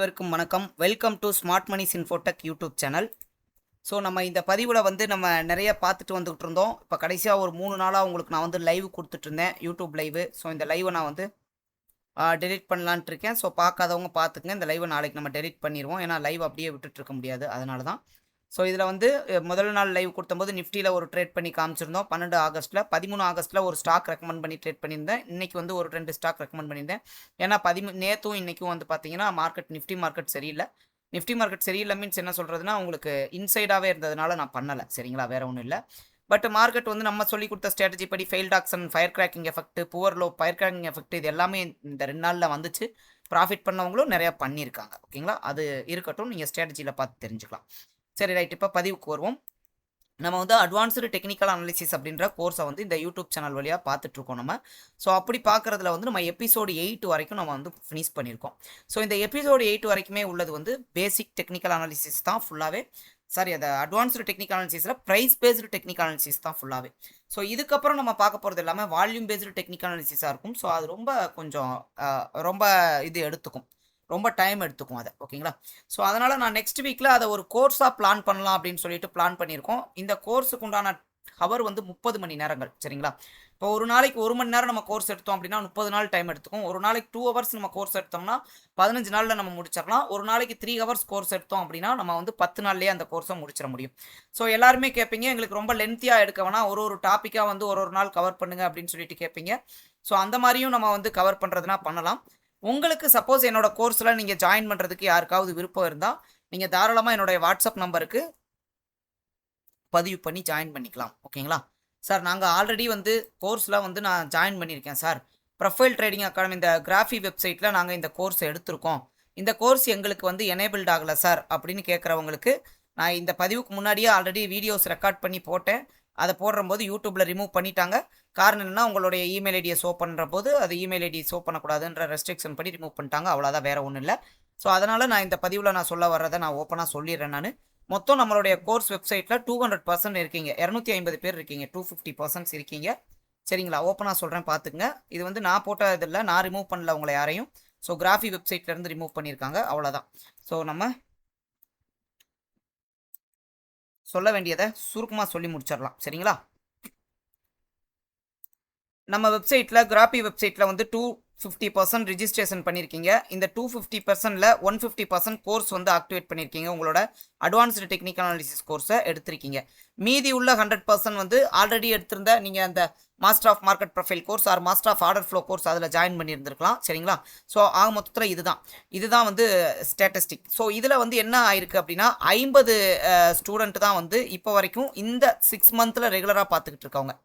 அனைவருக்கும் வணக்கம். Welcome to smart Mani's Infotech YouTube channel. So நம்ம இந்த பதிவில் நம்ம நிறைய பார்த்துட்டு வந்துகிட்டு இருந்தோம். இப்போ கடைசியாக ஒரு 3 நாளாக உங்களுக்கு நான் லைவ் கொடுத்துட்ருந்தேன், யூடியூப் லைவு. ஸோ இந்த லைவை நான் டெலிட் பண்ணலான்ட்டு இருக்கேன். ஸோ பார்க்காதவங்க பார்த்துக்குங்க. இந்த லைவை நாளைக்கு நம்ம டெலிட் பண்ணிடுவோம். ஏன்னா லைவ் அப்படியே விட்டுட்டு முடியாது, அதனால தான். ஸோ இதில் முதல் நாள் லைவ் கொடுத்தம்போது நிஃப்டியில் ஒரு ட்ரேட் பண்ணி காமிச்சிருந்தோம் 12 ஆகஸ்ட்டில். 13 ஆகஸ்ட்டில் ஒரு ஸ்டாக் ரெக்கமெண்ட் பண்ணி ட்ரேட் பண்ணியிருந்தேன். இன்றைக்கி ஒரு 2 ஸ்டாக் ரெக்கமெண்ட் பண்ணியிருந்தேன். ஏன்னா நேற்றும் இன்றைக்கும் பார்த்தீங்கன்னா நிஃப்டி மார்க்கெட் சரியில்லை. நிஃப்டி மார்க்கெட் சரியில்லை மீன்ஸ் என்ன சொல்கிறதுனா, உங்களுக்கு இன்சைடாகவே இருந்ததுனால நான் பண்ணலை, சரிங்களா? வேறு ஒன்றும் இல்லை. பட் மார்க்கெட் நம்ம சொல்லி கொடுத்த ஸ்ட்ராட்டஜி படி failed action, fire cracking effect, poor low, fire cracking effect, இது எல்லாமே இந்த 2 நாளில் வந்துச்சு. ப்ராஃபிட் பண்ணவங்களும் நிறையா பண்ணியிருக்காங்க, ஓகேங்களா? அது இருக்கட்டும், நீங்கள் ஸ்ட்ராட்டஜியில் பார்த்து தெரிஞ்சுக்கலாம். சரி, ரைட். இப்போ பதிவுக்கு வருவோம். நம்ம அட்வான்ஸ்டு டெக்னிக்கல் அனாலிசிஸ் அப்படின்ற கோர்ஸை இந்த யூடியூப் சேனல் வழியாக பார்த்துட்ருக்கோம் நம்ம. ஸோ அப்படி பார்க்குறதுல நம்ம எபிசோடு 8 வரைக்கும் நம்ம ஃபினிஷ் பண்ணியிருக்கோம். ஸோ இந்த எபிசோடு 8 வரைக்குமே உள்ளது பேசிக் டெக்னிக்கல் அனாலிசிஸ் தான் ஃபுல்லாகவே. சாரி, அதை அட்வான்ஸ்டு டெக்னிக்கல் அனாலிசிஸில் ப்ரைஸ் பேஸ்டு டெக்னிக்கல் அனாலிசிஸ் தான் ஃபுல்லாகவே. ஸோ இதுக்கப்புறம் நம்ம பார்க்க போகிறது எல்லாமே வால்யூம் பேஸ்டு டெக்னிக்கல் அனாலிசிஸாக இருக்கும். ஸோ அது ரொம்ப இது எடுத்துக்கும், ரொம்ப டைம் எடுத்துக்கும் அதை, ஓகேங்களா? ஸோ அதனால் நான் நெக்ஸ்ட் வீக்கில் அதை ஒரு கோர்ஸாக பிளான் பண்ணலாம் அப்படின்னு சொல்லிட்டு பிளான் பண்ணியிருக்கோம். இந்த கோர்ஸுக்கு உண்டான ஹவர் 30 மணி நேரங்கள், சரிங்களா? இப்போ ஒரு நாளைக்கு 1 மணி நேரம் நம்ம கோர்ஸ் எடுத்தோம் அப்படின்னா 30 நாள் டைம் எடுத்துக்கும். ஒரு நாளைக்கு 2 ஹவர்ஸ் நம்ம கோர்ஸ் எடுத்தோம்னா 15 நாளில் நம்ம முடிச்சிடலாம். ஒரு நாளைக்கு 3 ஹவர்ஸ் கோர்ஸ் எடுத்தோம் அப்படின்னா நம்ம 10 நாள்லேயே அந்த கோர்ஸை முடிச்சிட முடியும். ஸோ எல்லாருமே கேட்பீங்க, எங்களுக்கு ரொம்ப லென்த்தியாக எடுக்க வேணா, ஒரு டாப்பிக்காக ஒரு நாள் கவர் பண்ணுங்க அப்படின்னு சொல்லிட்டு கேட்பீங்க. ஸோ அந்த மாதிரியும் நம்ம கவர் பண்ணுறதுனா பண்ணலாம். உங்களுக்கு சப்போஸ் என்னோட கோர்ஸில் நீங்கள் ஜாயின் பண்ணுறதுக்கு யாருக்காவது விருப்பம் இருந்தால் நீங்கள் தாராளமாக என்னுடைய வாட்ஸ்அப் நம்பருக்கு பதிவு பண்ணி ஜாயின் பண்ணிக்கலாம், ஓகேங்களா? சார், நாங்கள் ஆல்ரெடி கோர்ஸில் நான் ஜாயின் பண்ணியிருக்கேன் சார். ப்ரொஃபைல் ட்ரேடிங் அகாடமி இந்த கிராஃபி வெப்சைட்டில் நாங்கள் இந்த கோர்ஸ் எடுத்திருக்கோம். இந்த கோர்ஸ் எங்களுக்கு எனேபிள்ட் ஆகலை சார் அப்படின்னு கேட்குறவங்களுக்கு நான் இந்த பதிவுக்கு முன்னாடியே ஆல்ரெடி வீடியோஸ் ரெக்கார்ட் பண்ணி போட்டேன். அதை போடும்போது யூடியூப்பில் ரிமூவ் பண்ணிட்டாங்க. காரணம் என்னன்னா, உங்களுடைய இமெயில் ஐடியை ஷோ பண்ணுற போது அது இமெயில் ஐடி ஷோ பண்ணக்கூடாதுன்ற ரெஸ்ட்ரிக்ஷன் படி ரிமூவ் பண்ணிட்டாங்க. அவ்வளோதான், வேறு ஒன்றும் இல்லை. ஸோ அதனால் நான் இந்த பதிவில் நான் சொல்ல வர்றதை நான் ஓப்பனாக சொல்லிடுறேன். நான் மொத்தம் நம்மளுடைய கோர்ஸ் வெப்சைட்டில் 200% இருக்கீங்க, 250 பேர் இருக்கீங்க, 250% இருக்கீங்க, சரிங்களா? ஓப்பனாக சொல்கிறேன், பார்த்துக்குங்க. இது நான் போட்ட இதில் நான் ரிமூவ் பண்ணல உங்களை யாரையும். ஸோ கிராஃபி வெப்சைட்லேருந்து ரிமூவ் பண்ணியிருக்காங்க, அவ்வளோதான். ஸோ நம்ம சொல்ல வேண்டியதை சுருக்கமாக சொல்லி முடிச்சிடலாம், சரிங்களா? நம்ம வெப்சைட்டில் கிராஃபி வெப்சைட்டில் 250% ரிஜிஸ்ட்ரேஷன் பண்ணியிருக்கீங்க. இந்த 250%ல் 150% கோர்ஸ் ஆக்டிவேட் பண்ணியிருக்கீங்க. உங்களோட அட்வான்ஸ்டு டெக்னிக்கல் அனாலிசிஸ் கோர்ஸை எடுத்திருக்கீங்க. மீதி உள்ள 100% ஆல்ரெடி எடுத்திருந்த நீங்கள் அந்த master of market profile course or master of order flow course அதில் ஜாயின் பண்ணியிருந்திருக்கலாம், சரிங்களா? ஸோ ஆக மொத்தத்தில் இதுதான் ஸ்டேட்டஸ்டிக். ஸோ இதில் என்ன ஆயிருக்கு அப்படின்னா, 50 ஸ்டூடெண்ட் தான் இப்போ வரைக்கும் இந்த 6 மந்தில் ரெகுலராக பார்த்துக்கிட்டு இருக்கவங்க,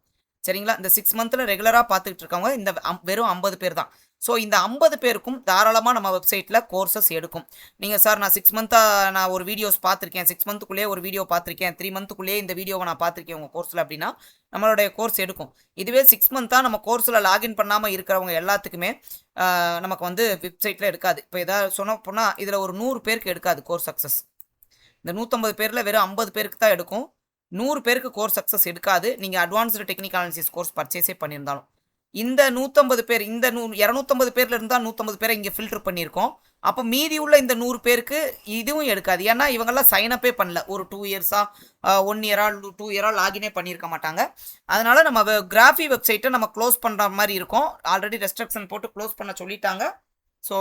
சரிங்களா? இந்த 6 மந்தில் ரெகுலராக பார்த்துக்கிட்டு இருக்கவங்க இந்த வெறும் 50 பேர் தான். ஸோ இந்த 50 பேருக்கும் தாராளமாக நம்ம வெப்சைட்டில் கோர்சஸ் எடுக்கும். நீங்கள் சார், நான் 6 மந்த்தாக நான் ஒரு வீடியோஸ் பார்த்துருக்கேன், 6 மந்த்துக்குள்ளேயே ஒரு வீடியோ பார்த்துருக்கேன், 3 மந்த்துக்குள்ளேயே இந்த வீடியோவை நான் பார்த்துருக்கேன் உங்கள் கோர்ஸில் அப்படின்னா நம்மளுடைய கோர்ஸ் எடுக்கும். இதுவே 6 மந்த்தாக நம்ம கோர்ஸில் லாகின் பண்ணாமல் இருக்கிறவங்க எல்லாத்துக்குமே நமக்கு வெப்சைட்டில் எடுக்காது. இப்போ எதாவது சொன்ன போனால் இதில் ஒரு 100 பேருக்கு எடுக்காது கோர்ஸ் சக்ஸஸ். இந்த 150 பேரில் வெறும் 50 பேருக்கு தான் எடுக்கும். 100 பேருக்கு கோர்ஸ் சக்ஸஸ் எடுக்காது, நீங்கள் அட்வான்ஸ்டு டெக்னிக்கல் அனாலிசிஸ் கோர்ஸ் பர்ச்சேஸே பண்ணியிருந்தாலும். இந்த 150 பேர், இந்த 250 பேரில் இருந்தால் 150 பேரை இங்கே ஃபில்டர் பண்ணியிருக்கோம். அப்போ மீதி உள்ள இந்த 100 பேருக்கு இதுவும் எடுக்காது. ஏன்னா இவங்கெல்லாம் சைனப்பே பண்ணல, ஒரு 2 இயர்ஸாக 1 இயராக 2 இயராக லாகினே பண்ணியிருக்க மாட்டாங்க. அதனால் நம்ம கிராஃபி வெப்சைட்டை நம்ம க்ளோஸ் பண்ணுற மாதிரி இருக்கும். ஆல்ரெடி ரெஸ்ட்ரிக்ஷன் போட்டு க்ளோஸ் பண்ண சொல்லிட்டாங்க. ஸோ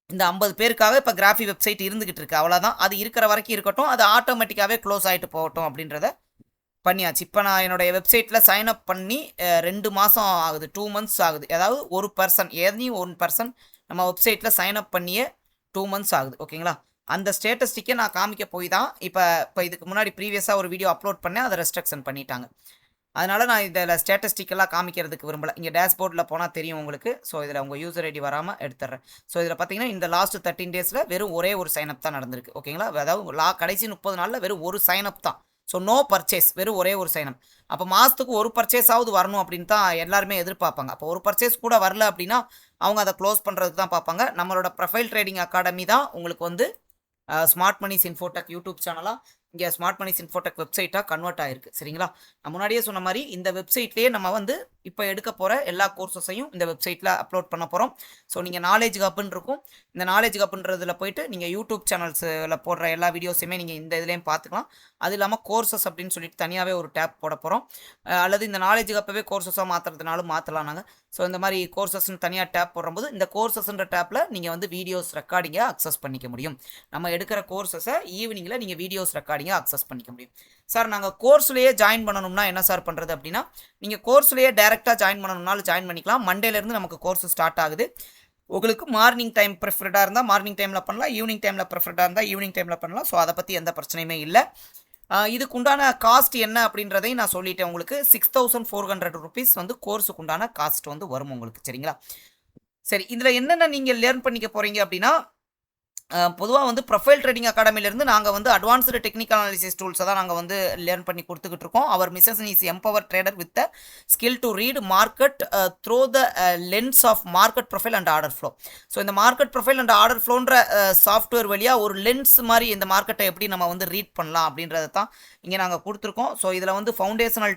இந்த 50 பேருக்காக இப்போ கிராஃபி வெப்சைட் இருந்துகிட்டு இருக்கு, அவ்வளோதான். அது இருக்கிற வரைக்கும் இருக்கட்டும், அது ஆட்டோமேட்டிக்காகவே க்ளோஸ் ஆகிட்டு போகட்டும் அப்படின்றத பண்ணியாச்சு. இப்போ நான் என்னுடைய வெப்சைட்டில் சைன் அப் பண்ணி 2 மாதம் ஆகுது, 2 மந்த்ஸ் ஆகுது. அதாவது ஒரு பர்சன் நம்ம வெப்சைட்டில் சைன் அப் பண்ணியே 2 மந்த்ஸ் ஆகுது, ஓகேங்களா? அந்த ஸ்டேட்டஸ்டிக்கே நான் காமிக்க போய் தான் இப்போ இதுக்கு முன்னாடி ப்ரீவியஸாக ஒரு வீடியோ அப்லோட் பண்ணேன், அதை ரெஸ்ட்ரிக்ஷன் பண்ணிட்டாங்க. அதனால் நான் இதில் ஸ்டேட்டஸ்டிக்கெல்லாம் காமிக்கிறதுக்கு விரும்பலை. இங்கே டேஷ்போர்டில் போனால் தெரியும் உங்களுக்கு. ஸோ இதில் உங்கள் யூசர் ஐடி வராமல் எடுத்துடுறேன். ஸோ இதில் பார்த்தீங்கன்னா இந்த லாஸ்ட் 13 டேஸில் வெறும் ஒரே ஒரு சைனப் தான் நடந்திருக்கு, ஓகேங்களா? அதாவது கடைசி 30 நாளில் வெறும் ஒரு சைனப் தான். ஸோ நோ பர்ச்சேஸ், வெறும் ஒரே ஒரு சைனப். அப்போ மாதத்துக்கு ஒரு பர்ச்சேஸாவது வரணும் அப்படின்னு தான் எல்லாருமே எதிர்பார்ப்பாங்க. அப்போ ஒரு பர்ச்சேஸ் கூட வரல அப்படின்னா அவங்க அதை க்ளோஸ் பண்ணுறதுக்கு தான் பார்ப்பாங்க. நம்மளோட ப்ரொஃபைல் ட்ரேடிங் அகாடமி தான் உங்களுக்கு ஸ்மார்ட் மணிஸ் இன்ஃபோடெக் யூடியூப் சேனலாக இங்கே ஸ்மார்ட் மணிஸ் இன்ஃபோடெக் வெப்சைட்டாக கன்வெர்ட் ஆயிருக்கு. சரிங்களா? நான் முன்னாடியே சொன்ன மாதிரி இந்த வெப்சைட்லேயே நம்ம வந்து இப்போ எடுக்க போகிற எல்லா கோர்சஸையும் இந்த வெப்சைட்டில் அப்லோட் பண்ண போகிறோம். ஸோ நீங்கள் நாலேஜ் ஹப்னு இருக்கும். இந்த நாலேஜ் ஹப்ன்றதில் போயிட்டு நீங்கள் யூடியூப் சேனல்ஸில் போடுற எல்லா வீடியோஸுமே நீங்கள் இந்த இதுலேயும் பார்த்துக்கலாம். அது இல்லாமல் கோர்சஸ் அப்படின்னு சொல்லிட்டு தனியாகவே ஒரு டேப் போட போகிறோம். அல்லது இந்த நாலேஜ் ஹப்பவே கோர்சஸாக மாற்றுறதுனாலும் மாற்றலாம் நாங்கள். ஸோ இந்த மாதிரி கோர்சஸ்ன்னு தனியாக டேப் போடும்போது இந்த கோர்சஸ்ன்ற டேப்பில் நீங்கள் வந்து வீடியோஸ் ரெக்கார்டிங்கை அக்சஸ் பண்ணிக்க முடியும். நம்ம எடுக்கிற கோர்சஸை ஈவினிங்கில் நீங்கள் வீடியோஸ் ரெக்கார்டிங்கை அக்சஸ் பண்ணிக்க முடியும். சார் நாங்கள் கோர்ஸ்லேயே ஜாயின் பண்ணணும்னா என்ன சார் பண்ணுறது அப்படின்னா, நீங்கள் கோர்ஸ்லேயே டேரெக்டாக ஜாயின் பண்ணணும்னாலும் ஜாயின் பண்ணிக்கலாம். மண்டேலேருந்து நமக்கு கோர்ஸ் ஸ்டார்ட் ஆகுது. உங்களுக்கு மார்னிங் டைம் ப்ரிஃபர்டாக இருந்தால் மார்னிங் டைமில் பண்ணலாம், ஈவினிங் டைமில் ப்ரிஃபர்டாக இருந்தால் ஈவினிங் டைமில் பண்ணலாம். ஸோ அதை பற்றி எந்த பிரச்சனையுமே இல்லை. இதுக்கு உண்டான காஸ்ட் என்ன அப்படின்றதையும் நான் சொல்லிட்டேன். உங்களுக்கு 6400 ருபீஸ் வந்து கோர்ஸுக்கு உண்டான காஸ்ட் வந்து வரும் உங்களுக்கு. சரிங்களா? சரி, இதில் என்னென்ன நீங்கள் லேர்ன் பண்ணிக்க போகிறீங்க அப்படின்னா, பொதுவாக வந்து ப்ரொஃபைல் ட்ரேடிங் அகாடமிலேருந்து நாங்கள் வந்து அட்வான்ஸ்டு டெக்னிக்கல் அனாலிசிஸ் டூல்ஸை தான் நாங்கள் வந்து லேர்ன் பண்ணி கொடுத்துக்கிட்டு இருக்கோம். Our mission is empower trader with the skill to read market through the lens of market profile and order flow. So இந்த மார்க்கெட் ப்ரொஃபைல் அண்ட் ஆர்டர் ஃப்ளோன்ற சாஃப்ட்வேர் வழியாக ஒரு லென்ஸ் மாதிரி இந்த மார்க்கெட்டை எப்படி நம்ம வந்து ரீட் பண்ணலாம் அப்படின்றத தான் இங்கே நாங்கள் கொடுத்துருக்கோம். ஸோ இதில் வந்து ஃபவுண்டேஷனல்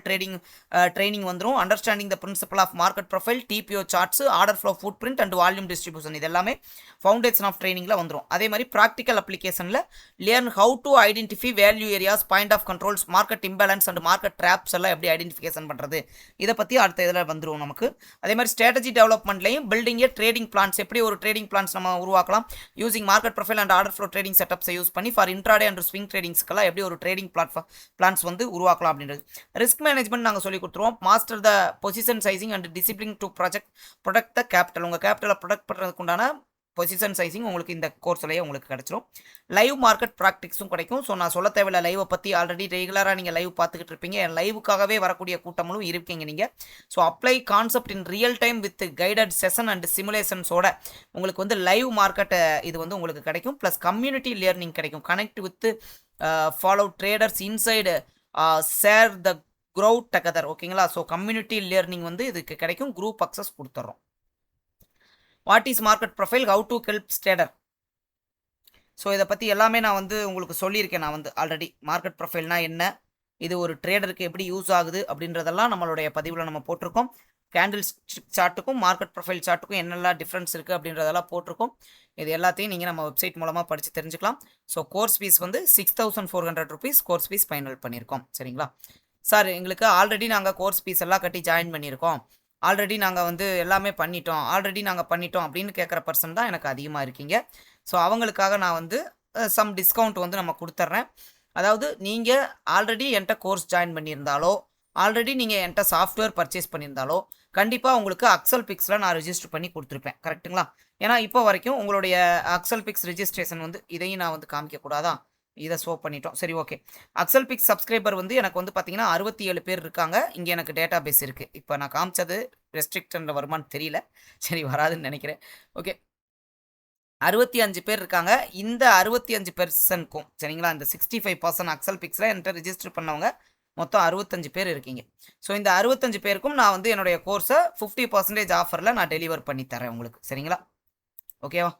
ட்ரைனிங் வந்துடும். Understanding the principle of market profile, TPO charts, order flow, footprint and volume distribution, இது எல்லாமே ஃபவுண்டேஷன் ஆஃப் ட்ரைனிங்கில் வந்துடும். அதே மாதிரி ப்ராக்டிக்கல் அப்ளிகேஷனில் learn how to identify value areas, point of controls, market imbalance and market traps எல்லாம் எப்படி identification பண்ணுறது, இதை பற்றி அடுத்த இதில் வந்துடும் நமக்கு. அதே மாதிரி ஸ்ட்ராட்டஜி டெவலப்மெண்ட்லையும் பில்டிங் ஏ ட்ரேடிங் பிளான்ஸ், எப்படி ஒரு ட்ரேடிங் பிளான்ஸ் நம்ம உருவாக்கலாம் using market profile and order flow trading செட்டப்ஸை யூஸ் பண்ணி ஃபார் இன்ட்ராடே அண்ட் ஸ்விங் ட்ரேடிங்ஸ்க்கெல்லாம் எப்படி ஒரு ட்ரேடிங் பிளான்ஸ் வந்து உருவாக்கலாம் அப்படின்றது. ரிஸ்க் மேனேஜ்மெண்ட் நாங்கள் சொல்லி கொடுத்துருவோம். Master the position sizing and discipline to protect the capital, உங்கள் கேபிட்டலை ப்ரொடெக்ட் பண்ணுறதுக்கு உண்டான பொசிஷன் சைசிங் உங்களுக்கு இந்த கோர்ஸ்லேயே உங்களுக்கு கிடச்சிரும். லைவ் மார்க்கெட் ப்ராக்டிக்ஸும் கிடைக்கும். ஸோ நான் சொல்ல தேவையில்ல, லைவை பற்றி ஆல்ரெடி ரெகுலராக நீங்கள் லைவ் பார்த்துக்கிட்டு இருப்பீங்க. என் லைவுக்காகவே வரக்கூடிய கூட்டங்களும் இருக்கீங்க நீங்கள். So apply concept in real time with guided session and சிமுலேஷன்ஸோட உங்களுக்கு வந்து லைவ் மார்க்கெட் இது வந்து உங்களுக்கு கிடைக்கும். ப்ளஸ் கம்யூனிட்டி லேர்னிங் கிடைக்கும். Connect with fellow traders inside share the growth together. ஓகேங்களா? ஸோ கம்யூனிட்டி லேர்னிங் வந்து இதுக்கு கிடைக்கும். குரூப் அக்சஸ் கொடுத்துட்றோம். What is market profile, how to help trader. So இதை பற்றி எல்லாமே நான் வந்து உங்களுக்கு சொல்லியிருக்கேன். நான் வந்து ஆல்ரெடி மார்க்கெட் ப்ரொஃபைல்னா என்ன, இது ஒரு ட்ரேடருக்கு எப்படி யூஸ் ஆகுது அப்படின்றதெல்லாம் நம்மளுடைய பதிவில் நம்ம போட்டிருக்கோம். கேண்டில் சார்ட்டுக்கும் மார்க்கெட் ப்ரொஃபைல் சார்ட்டுக்கும் என்னெல்லாம் டிஃப்ரென்ஸ் இருக்குது அப்படின்றதெல்லாம் போட்டிருக்கோம். இது எல்லாத்தையும் நீங்கள் நம்ம வெப்சைட் மூலமாக படித்து தெரிஞ்சுக்கலாம். ஸோ கோர்ஸ் ஃபீஸ் வந்து 6400 ருபீஸ் கோர்ஸ் ஃபீஸ் ஃபைனல் பண்ணியிருக்கோம். சரிங்களா? சார் எங்களுக்கு ஆல்ரெடி நாங்கள் கோர்ஸ் ஃபீஸ் எல்லாம் கட்டி ஜாயின் பண்ணியிருக்கோம், ஆல்ரெடி நாங்கள் வந்து எல்லாமே பண்ணிட்டோம் அப்படின்னு கேட்குற பர்சன் தான் எனக்கு அதிகமாக இருக்கீங்க. ஸோ அவங்களுக்காக நான் வந்து சம் டிஸ்கவுண்ட் வந்து நம்ம கொடுத்துட்றேன். அதாவது நீங்கள் ஆல்ரெடி என்கிட்ட கோர்ஸ் ஜாயின் பண்ணியிருந்தாலோ, ஆல்ரெடி நீங்கள் என்கிட்ட சாஃப்ட்வேர் பர்ச்சேஸ் பண்ணியிருந்தாலோ கண்டிப்பாக உங்களுக்கு அக்சல் பிக்ஸில் நான் ரிஜிஸ்டர் பண்ணி கொடுத்துருப்பேன். கரெக்டுங்களா? ஏன்னா இப்போ வரைக்கும் உங்களுடைய அக்சல் பிக்ஸ் ரிஜிஸ்ட்ரேஷன் வந்து இதையும் நான் வந்து காமிக்கக்கூடாதா, இதை ஷோ பண்ணிட்டோம். சரி, ஓகே. அக்சல் பிக்ஸ் சப்ஸ்கிரைபர் வந்து எனக்கு வந்து பார்த்தீங்கன்னா 67 பேர் இருக்காங்க. இங்கே எனக்கு டேட்டா பேஸ் இருக்குது. இப்போ நான் காமிச்சது ரெஸ்ட்ரிக்ஷனில் வருமானு தெரியல. சரி, வராதுன்னு நினைக்கிறேன். ஓகே, 65 பேர் இருக்காங்க. இந்த 65%க்கும் சரிங்களா, இந்த 65% அக்சல் பிக்ஸில் என்கிட்ட ரிஜிஸ்டர் பண்ணவங்க மொத்தம் 65 பேர் இருக்கீங்க. ஸோ இந்த 65 பேருக்கும் நான் வந்து என்னுடைய கோர்ஸை 50% ஆஃபரில் நான் டெலிவர் பண்ணி தரேன் உங்களுக்கு. சரிங்களா? ஓகேவா?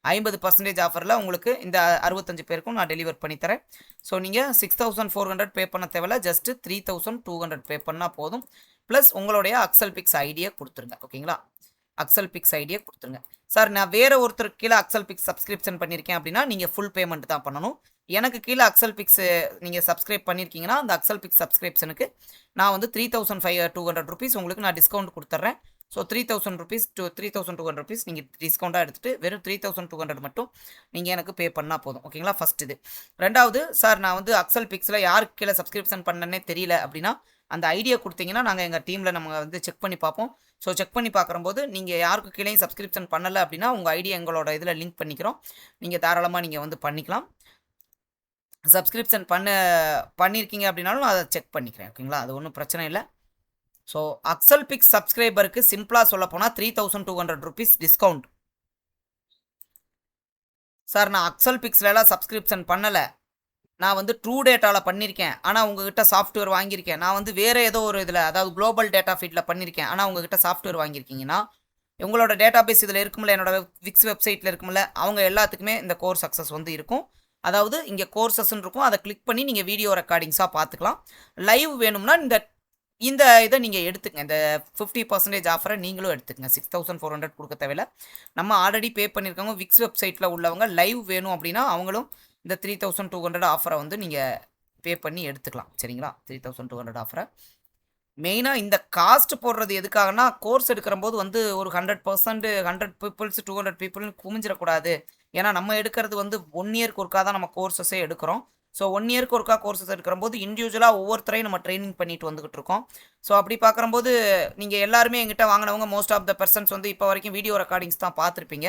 50% ஆஃபரில் உங்களுக்கு இந்த 65 பேருக்கும் நான் டெலிவர் பண்ணித்தரேன். ஸோ நீங்கள் 6400 பே பண்ண தேவையில்ல, ஜஸ்ட்டு 3200 பே பண்ணால் போதும். ப்ளஸ் உங்களுடைய அக்சல் பிக்ஸ் ஐடியை கொடுத்துருங்க. ஓகேங்களா? அக்சல் பிக்ஸ் ஐடியை கொடுத்துருங்க. சார் நான் வேறு ஒருத்தருக்கு கீழே அக்சல் பிக்ஸ் சப்ஸ்கிரிப்ஷன் பண்ணியிருக்கேன் அப்படின்னா நீங்கள் ஃபுல் பேமெண்ட் தான் பண்ணணும். எனக்கு கீழே அக்சல் பிக்ஸ் நீங்கள் சப்ஸ்கிரைப் பண்ணியிருக்கீங்கன்னா அந்த அக்சல் பிக்ஸ் சப்ஸ்கிரிப்ஷனுக்கு நான் வந்து 3200 ருபீஸ் உங்களுக்கு நான் டிஸ்கவுண்ட் கொடுத்துட்றேன். ஸோ 3000 ருபீஸ் டு 3200 ருபீஸ் நீங்கள் டிஸ்கவுண்ட்டாக எடுத்துகிட்டு வெறும் 3200 மட்டும் நீங்கள் எனக்கு பே பண்ணால் போதும். ஓகேங்களா? ஃபஸ்ட் இது. ரெண்டாவது, சார் நான் வந்து அக்சல் பிக்ஸில் யாருக்கு கீழே சப்ஸ்கிரிப்ஷன் பண்ணனே தெரியல அப்படின்னா அந்த ஐடியா கொடுத்தீங்கன்னா நாங்கள் எங்கள் டீமில் நம்ம வந்து செக் பண்ணி பார்ப்போம். ஸோ செக் பண்ணி பார்க்கும்போது நீங்கள் யாருக்கு கீழே சப்ஸ்கிரிப்ஷன் பண்ணலை அப்படின்னா உங்கள் ஐடியா எங்களோட இதில் லிங்க் பண்ணிக்கிறோம். நீங்கள் தாராளமாக நீங்கள் வந்து பண்ணிக்கலாம். சப்ஸ்கிரிப்ஷன் பண்ணியிருக்கீங்க அப்படின்னாலும் நான் அதை செக் பண்ணிக்கிறேன். ஓகேங்களா? அது ஒன்றும் பிரச்சனை இல்லை. ஸோ அக்சல் பிக்ஸ் சப்ஸ்கிரைபருக்கு சிம்பிளாக சொல்ல போனால் 3200 ருபீஸ் டிஸ்கவுண்ட். சார் நான் அக்சல் பிக்ஸ்லாம் சப்ஸ்கிரிப்ஷன் பண்ணலை, நான் வந்து ட்ரூ டேட்டாவில் பண்ணியிருக்கேன், ஆனால் உங்ககிட்ட சாஃப்ட்வேர் வாங்கியிருக்கேன், நான் வந்து வேறு ஏதோ ஒரு இதில் அதாவது குளோபல் டேட்டா ஃபீல்டில் பண்ணியிருக்கேன், ஆனால் உங்ககிட்ட சாஃப்ட்வேர் வாங்கியிருக்கீங்கன்னா உங்களோட டேட்டா பேஸ் இதில் இருக்குமில்ல, என்னோட விக்ஸ் வெப்சைட்டில் இருக்குமில்ல, அவங்க எல்லாத்துக்குமே இந்த கோர்ஸ் அக்சஸ் வந்து இருக்கும். அதாவது இங்கே கோர்சஸ்ன்னு இருக்கும், அதை கிளிக் பண்ணி நீங்கள் வீடியோ ரெக்கார்டிங்ஸாக பார்த்துக்கலாம். லைவ் வேணும்னா இந்த இந்த இதை நீங்கள் எடுத்துக்கங்க. இந்த 50% ஆஃபரை நீங்களும் எடுத்துக்கங்க. 6400 கொடுக்க தேவையில்ல. நம்ம ஆல்ரெடி பே பண்ணியிருக்கவங்க விக்ஸ் வெப்சைட்டில் உள்ளவங்க லைவ் வேணும் அப்படின்னா அவங்களும் இந்த 3200 ஆஃபரை வந்து நீங்கள் பே பண்ணி எடுத்துக்கலாம். சரிங்களா? 3200 ஆஃபரை மெயினாக இந்த காஸ்ட் போடுறது எதுக்காகனா, கோர்ஸ் எடுக்கிற போது வந்து ஒரு 100% 100 பீப்புள்ஸ் 200 பீப்புள்னு குமிஞ்சிடக்கூடாது. ஏன்னா நம்ம எடுக்கிறது வந்து 1 இயர்க்கு ஒருக்கா தான் நம்ம கோர்ஸஸே எடுக்கிறோம். ஸோ 1 இயர்க்கு ஒருக்கா கோர்ஸஸ் எடுக்கிறம்போது இண்டிவிஜுவலாக ஒவ்வொருத்தரையும் நம்ம ட்ரைனிங் பண்ணிட்டு வந்துகிட்டு இருக்கோம். ஸோ அப்படி பார்க்குறம்போது நீங்கள் எல்லாருமே எங்கிட்ட வாங்கினவங்க மோஸ்ட் ஆஃப் த பர்சன்ஸ் வந்து இப்போ வரைக்கும் வீடியோ ரெக்கார்டிங்ஸ் தான் பார்த்துருப்பீங்க.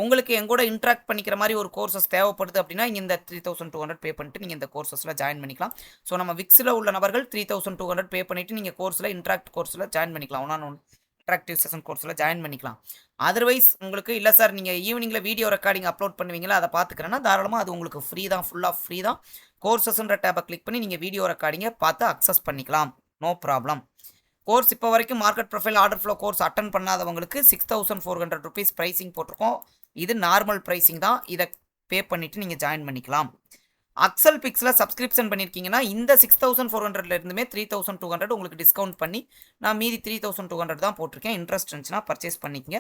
உங்களுக்கு என் கூட இன்ட்ராக்ட் பண்ணிக்கிற மாதிரி ஒரு கோர்சஸ் தேவைப்படுது அப்படின்னா இந்த 3200 பே பண்ணிட்டு நீங்கள் இந்த கோர்சஸில் ஜாயின் பண்ணிக்கலாம். ஸோ நம்ம விக்ஸில் உள்ள நபர்கள் 3200 பே பண்ணிவிட்டு நீங்கள் கோர்ஸில் இன்ட்ராக்ட் கோர்ஸில் ஜாயின் பண்ணிக்கலாம். ஒன் இன்ட்ராக்டிவ் செஷன் கோர்ஸில் ஜாயின் பண்ணிக்கலாம். அதர்வைஸ் உங்களுக்கு இல்லை சார் நீங்கள் ஈவினிங்கில் வீடியோ ரெக்கார்டிங் அப்லோட் பண்ணுவீங்களா, அதை பார்த்துக்கிறேன்னா தாராளமாக அது உங்களுக்கு ஃப்ரீ தான், ஃபுல்லாக ஃப்ரீ தான். கோர்சஸ்ன்ற டேப்பை கிளிக் பண்ணி நீங்கள் வீடியோ ரெக்கார்டிங்கை பார்த்து அக்சஸ் பண்ணிக்கலாம். No problem. கோர்ஸ் இப்போ வரைக்கும் market profile order flow course attend பண்ணாதவங்களுக்கு 6400 ருபீஸ் ப்ரைஸிங் போட்டிருக்கோம். இது நார்மல் ப்ரைஸிங் தான். இதை பே பண்ணிவிட்டு நீங்கள் ஜாயின் பண்ணிக்கலாம். அக்சல் பிக்ஸில் சப்ஸ்கிரிப்ஷன் பண்ணியிருக்கீங்கன்னா இந்த 6400 3200 உங்களுக்கு டிஸ்கவுண்ட் பண்ணி நான் மீதி 3200 தான் போட்டிருக்கேன். இன்ட்ரெஸ்ட் இருந்துச்சுன்னா பர்ச்சேஸ் பண்ணிக்கங்க,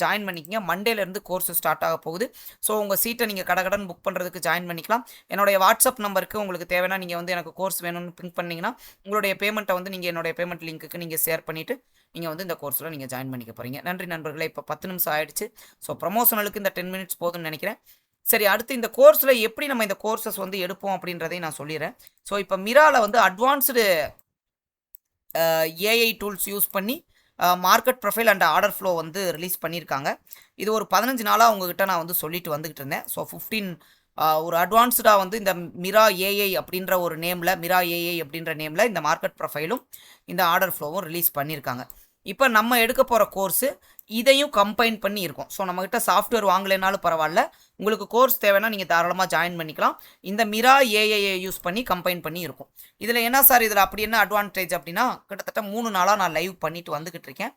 ஜாயின் பண்ணிக்கங்க. மண்டேலேருந்து கோர்ஸ் ஸ்டார்ட் ஆக போகுது. ஸோ உங்கள் சீட்டை நீங்கள் கடகடன் புக் பண்ணுறதுக்கு ஜாயின் பண்ணிக்கலாம். என்னுடைய வாட்ஸ்அப் நம்பருக்கு உங்களுக்கு தேவைன்னா நீங்கள் வந்து எனக்கு கோர்ஸ் வேணும்னு பிங்க் பண்ணிங்கன்னா உங்களுடைய பேமெண்ட்டை வந்து நீங்கள் என்னுடைய பேமெண்ட் லிங்க்குக்கு நீங்கள் ஷேர் பண்ணிவிட்டு நீங்கள் வந்து இந்த கோர்ஸில் நீங்கள் ஜாயின் பண்ணிக்க போகிறீங்க. நன்றி நண்பர்களே. இப்போ 10 நிமிஷம் ஆகிடுச்சு. ஸோ ப்ரமோஷனலுக்கு இந்த 10 மினிட்ஸ் போதும்னு நினைக்கிறேன். சரி, அடுத்து இந்த கோர்ஸில் எப்படி நம்ம இந்த கோர்சஸ் வந்து எடுப்போம் அப்படின்றதையும் நான் சொல்லிடுறேன். ஸோ இப்போ மிராவில் வந்து அட்வான்ஸ்டு ஏஐ டூல்ஸ் யூஸ் பண்ணி market profile and order flow வந்து ரிலீஸ் பண்ணியிருக்காங்க. இது ஒரு 15 நாளாக உங்ககிட்ட நான் வந்து சொல்லிட்டு வந்துக்கிட்டு இருந்தேன். ஸோ 15 ஒரு அட்வான்ஸ்டாக வந்து இந்த மிரா ஏஐ அப்படின்ற ஒரு நேமில், மிரா ஏஐ அப்படின்ற நேமில் இந்த மார்க்கெட் ப்ரொஃபைலும் இந்த ஆர்டர் ஃப்ளோவும் ரிலீஸ் பண்ணியிருக்காங்க. இப்போ நம்ம எடுக்க போகிற கோர்ஸு இதையும் கம்பைன் பண்ணி இருக்கும். ஸோ நம்மகிட்ட சாஃப்ட்வேர் வாங்கலைனாலும் பரவாயில்ல, உங்களுக்கு கோர்ஸ் தேவைன்னா நீங்கள் தாராளமாக ஜாயின் பண்ணிக்கலாம். இந்த மிரா ஏஐயை யூஸ் பண்ணி கம்பைன் பண்ணி இருக்கும். இதில் என்ன சார், இதில் அப்படி என்ன அட்வான்டேஜ் அப்படின்னா, கிட்டத்தட்ட 3 நாளாக நான் லைவ் பண்ணிட்டு வந்துக்கிட்டு இருக்கேன்.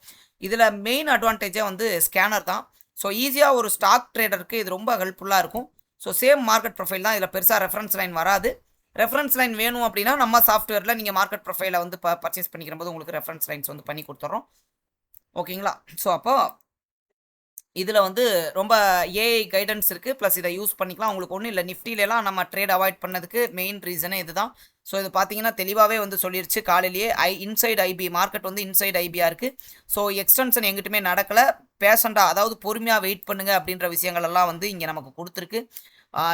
இதில் மெயின் அட்வான்டேஜே வந்து ஸ்கேனர் தான். ஸோ ஈஸியாக ஒரு ஸ்டாக் ட்ரேடருக்கு இது ரொம்ப ஹெல்ப்ஃபுல்லாக இருக்கும். ஸோ சேம் மார்க்கெட் ப்ரொஃபைல் தான். இதில் பெருசாக ரெஃபரன்ஸ் லைன் வராது. ரெஃபரன்ஸ் லைன் வேணும் அப்படின்னா நம்ம சாஃப்ட்வேரில் நீங்கள் மார்க்கெட் ப்ரொஃபைலை வந்து பர்ச்சேஸ் பண்ணிக்கிற போது உங்களுக்கு ரெஃபரன்ஸ் லைன்ஸ் வந்து பண்ணி கொடுத்துட்றோம். ஓகேங்களா? ஸோ அப்போ இதில் வந்து ரொம்ப ஏஐ கைடன்ஸ் இருக்குது. ப்ளஸ் இதை யூஸ் பண்ணிக்கலாம். உங்களுக்கு ஒன்றும் இல்லை, நிஃப்டிலெலாம் நம்ம ட்ரேட் அவாய்ட் பண்ணதுக்கு மெயின் ரீசனே இது தான். ஸோ இது பார்த்தீங்கன்னா தெளிவாகவே வந்து சொல்லிருச்சு காலையிலேயே. இன்சைட் ஐபி மார்க்கெட் வந்து இன்சைட் ஐபியாக இருக்குது. ஸோ எக்ஸ்டென்ஷன் எங்கிட்டுமே நடக்கலை. பேஷண்டாக, அதாவது பொறுமையாக வெயிட் பண்ணுங்க அப்படின்ற விஷயங்கள் எல்லாம் வந்து இங்கே நமக்கு கொடுத்துருக்கு.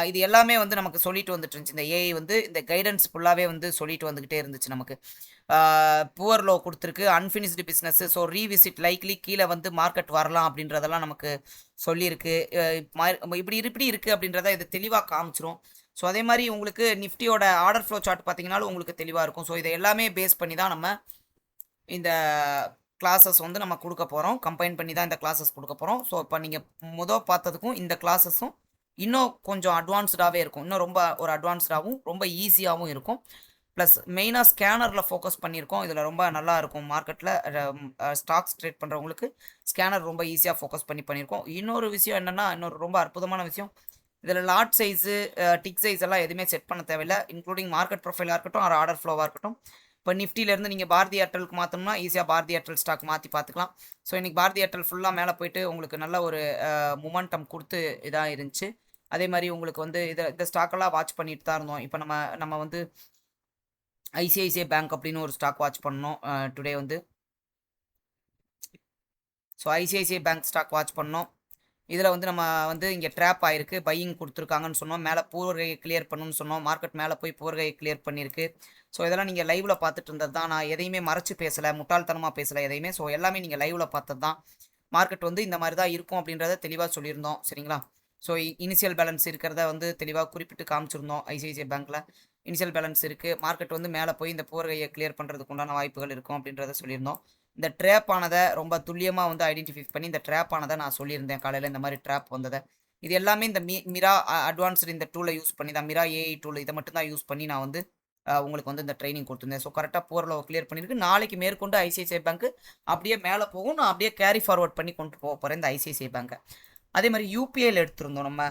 இது எல்லாமே வந்து நமக்கு சொல்லிட்டு வந்துட்டு இருந்துச்சு. இந்த ஏஐ வந்து இந்த கைடன்ஸ் ஃபுல்லாகவே வந்து சொல்லிட்டு வந்துக்கிட்டே இருந்துச்சு நமக்கு. புவர் லோ கொடுத்துருக்கு, unfinished business, so revisit likely கீழே வந்து மார்க்கெட் வரலாம் அப்படின்றதெல்லாம் நமக்கு சொல்லியிருக்கு. இப்படி இருக்குது அப்படின்றத இது தெளிவாக காமிச்சிரும். ஸோ அதே மாதிரி உங்களுக்கு நிஃப்டியோட ஆர்டர் ஃப்ளோ சார்ட் பார்த்தீங்கன்னாலும் உங்களுக்கு தெளிவாக இருக்கும். ஸோ இதை எல்லாமே பேஸ் பண்ணி தான் நம்ம இந்த கிளாஸஸ் வந்து நம்ம கொடுக்க போகிறோம். கம்பைன் பண்ணி தான் இந்த கிளாஸஸ் கொடுக்க போகிறோம். ஸோ இப்போ நீங்கள் பார்த்ததுக்கும் இந்த கிளாஸஸும் இன்னும் கொஞ்சம் அட்வான்ஸ்டாகவே இருக்கும். இன்னும் ரொம்ப ஒரு அட்வான்ஸ்டாகவும் ரொம்ப ஈஸியாகவும் இருக்கும். ப்ளஸ் மெயினாக ஸ்கேனரில் ஃபோக்கஸ் பண்ணியிருக்கோம். இதில் ரொம்ப நல்லா இருக்கும். மார்க்கெட்டில் ஸ்டாக்ஸ் ட்ரேட் பண்ணுறவங்களுக்கு ஸ்கேனர் ரொம்ப ஈஸியாக ஃபோக்கஸ் பண்ணியிருக்கோம். இன்னொரு விஷயம் என்னென்னா, இன்னொரு ரொம்ப அற்புதமான விஷயம், இதில் லாட் சைஸு, டிக் சைஸ் எல்லாம் எதுவுமே செட் பண்ண தேவையில்லை. இன்க்ளூடிங் மார்க்கெட் ப்ரொஃபைலாக இருக்கட்டும், ஒரு ஆர்டர் ஃப்ளோவாக இருக்கட்டும். இப்போ நிஃப்டியிலேருந்து நீங்கள் பாரதி ஏர்டெலுக்கு மாற்றணும்னா ஈஸியாக பாரதி ஏர்டெல் ஸ்டாக் மாற்றி பார்த்துக்கலாம். ஸோ இன்றைக்கி பாரதி ஏர்டெல் ஃபுல்லாக மேலே போயிட்டு உங்களுக்கு நல்ல ஒரு மொமெண்டம் கொடுத்து இதாக இருந்துச்சு. அதே மாதிரி உங்களுக்கு வந்து இந்த ஸ்டாக்கெல்லாம் வாட்ச் பண்ணிட்டு தான் இருந்தோம். இப்போ நம்ம வந்து ஐசிஐசிஐ பேங்க் அப்படின்னு ஒரு ஸ்டாக் வாட்ச் பண்ணோம் டுடே வந்து. So ICICI bank stock watch பண்ணோம். இதில் வந்து நம்ம வந்து இங்கே ட்ராப் ஆகிருக்கு, பையிங் கொடுத்துருக்காங்கன்னு சொன்னோம். மேலே பூர்வகையை கிளியர் பண்ணணும்னு சொன்னோம். மார்க்கெட் மேலே போய் பூர்வகையை கிளியர் பண்ணியிருக்கு. ஸோ இதெல்லாம் நீங்கள் லைவில் பார்த்துட்டு இருந்தது தான். நான் எதையுமே மறைச்சு பேசலை, முட்டாள்தனமாக பேசலை எதையுமே. ஸோ எல்லாமே நீங்கள் லைவில் பார்த்தது தான். மார்க்கெட் வந்து இந்த மாதிரி தான் இருக்கும் அப்படின்றத தெளிவாக சொல்லியிருந்தோம். சரிங்களா? ஸோ இனிஷியல் பேலன்ஸ் இருக்கிறத வந்து தெளிவாக குறிப்பிட்டு காமிச்சிருந்தோம். ஐசிஐசிஐ பேங்க்கில் இனிஷியல் பேலன்ஸ் இருக்குது. மார்க்கெட் வந்து மேலே போய் இந்த பூர்வகையை கிளியர் பண்ணுறதுக்கு உண்டான வாய்ப்புகள் இருக்கும் அப்படின்றத சொல்லியிருந்தோம். இந்த ட்ராப் ஆனதை ரொம்ப துல்லியமாக வந்து ஐடென்டிஃபை பண்ணி இந்த ட்ராப் ஆனதை நான் சொல்லியிருந்தேன் காலையில். இந்த மாதிரி ட்ராப் வந்ததை இது எல்லாமே இந்த மிரா அட்வான்ஸ்டு இந்த டூலை யூஸ் பண்ணி தான், மிரா ஏஐ டூல் இதை மட்டும் தான் யூஸ் பண்ணி நான் வந்து உங்களுக்கு வந்து இந்த ட்ரைனிங் கொடுத்துருந்தேன். ஸோ கரெக்டாக பூர்ல கிளியர் பண்ணியிருக்கு. நாளைக்கு மேற்கொண்டு ஐசிஐசிஐ பேங்க் அப்படியே மேலே போகும். நான் அப்படியே கேரி ஃபார்வர்ட் பண்ணி கொண்டு போக போகிறேன் இந்த ஐசிஐசிஐ பேங்க்கை. அதே மாதிரி யூபிஐயில் எடுத்திருந்தோம் நம்ம.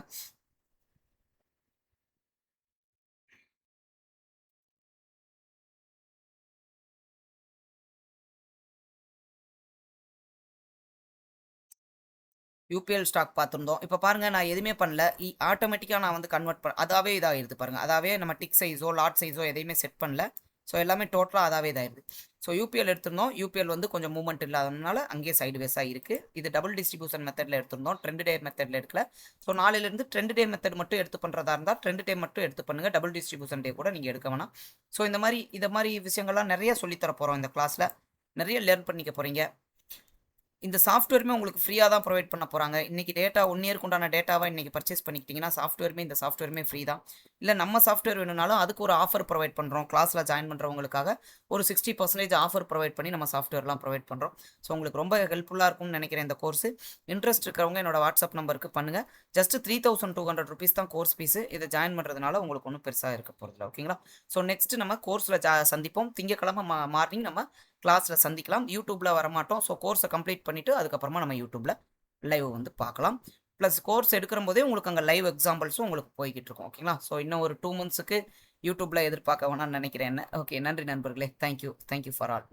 யூபிஎல் ஸ்டாக் பார்த்துருந்தோம். இப்போ பாருங்கள் நான் எதுவுமே பண்ணல. ஆட்டோமேட்டிக்காக நான் வந்து கன்வெர்ட் அதாவே இதாகிடுது பாருங்கள். அதாவே நம்ம டிக் சைஸோ லாட் சைஸோ எதையுமே செட் பண்ணல. ஸோ எல்லாமே டோட்டலாக அதாவே இதாகிடுது. ஸோ யூபிஎல் எடுத்திருந்தோம். யூபிஎல் வந்து கொஞ்சம் மூவ்மெண்ட் இல்லாததுனால அங்கேயே சைடு வேஸாக இருக்குது. இது டபுள் டிஸ்ட்ரிபியூஷன் மெத்தடில் எடுத்திருந்தோம். ட்ரெண்ட் டே மெத்தடில் எடுக்கல. ஸோ நாளையிலேருந்து ட்ரெண்ட் டே மெத்தட் மட்டும் எடுத்து பண்ணுறதா இருந்தால் ட்ரெண்ட் டே மட்டும் எடுத்து பண்ணுங்கள். டபுள் டிஸ்ட்ரிபியூஷன் டே கூட நீங்கள் எடுக்க வேணாம். ஸோ இந்த மாதிரி விஷயங்கள்லாம் நிறைய சொல்லித்தர போகிறோம் இந்த கிளாஸில். நிறைய லேர்ன் பண்ணிக்க போகிறீங்க. இந்த சாஃப்ட்வேருமே உங்களுக்கு ஃப்ரீயாக தான் ப்ரொவைட் பண்ண போகிறாங்க. இன்றைக்கி டேட்டா 1 இயருக்கு உண்டான டேட்டாவை இன்றைக்கி பர்ச்சேஸ் பண்ணிக்கிட்டிங்கன்னா இந்த சாஃப்ட்வேருமே ஃப்ரீ தான். இல்லை நம்ம சாஃப்ட்வேர் வேணும்னாலும் அதுக்கு ஒரு ஆஃபர் ப்ரொவைட் பண்ணுறோம். கிளாஸில் ஜாயின் பண்ணுறவங்களுக்காக ஒரு 60% ஆஃபர் ப்ரொவைட் பண்ணி நம்ம சாஃப்ட்வேர்லாம் ப்ரொவைட் பண்ணுறோம். ஸோ உங்களுக்கு ரொம்ப ஹெல்ப்ஃபுல்லாக இருக்கும்னு நினைக்கிறேன் இந்த கோர்ஸு. இன்ட்ரெஸ்ட் இருக்கிறவங்க என்னோட வாட்ஸ்அப் நம்பருக்கு பண்ணுங்கள். ஜஸ்ட் 3200 rupees தான் கோர்ஸ் ஃபீஸு. இதை ஜாயின் பண்ணுறதுனால உங்களுக்கு ஒன்றும் பெருசாக இருக்க போகிறதில்ல. ஓகேங்களா? ஸோ நெக்ஸ்ட் நம்ம கோர்ஸில் சந்திப்போம். திங்கக்கிழமை மார்னிங் நம்ம கிளாஸில் சந்திக்கலாம். யூடியூப்பில் வரமாட்டோம். ஸோ கோர்ஸை கம்ப்ளீட் பண்ணிவிட்டு அதுக்கப்புறமா நம்ம யூடியூப்பில் லைவ் வந்து பார்க்கலாம். ப்ளஸ் கோர்ஸ் எடுக்கிற போதே உங்களுக்கு அங்கே லைவ் எக்ஸாம்பிள்ஸும் உங்களுக்கு போய்கிட்டு இருக்கும். ஓகேங்களா? ஸோ இன்னும் ஒரு 2 monthsக்கு யூடியூப்பில் எதிர்பார்க்க வேணாம்னு நினைக்கிறேன். ஓகே, நன்றி நண்பர்களே. Thank you for all.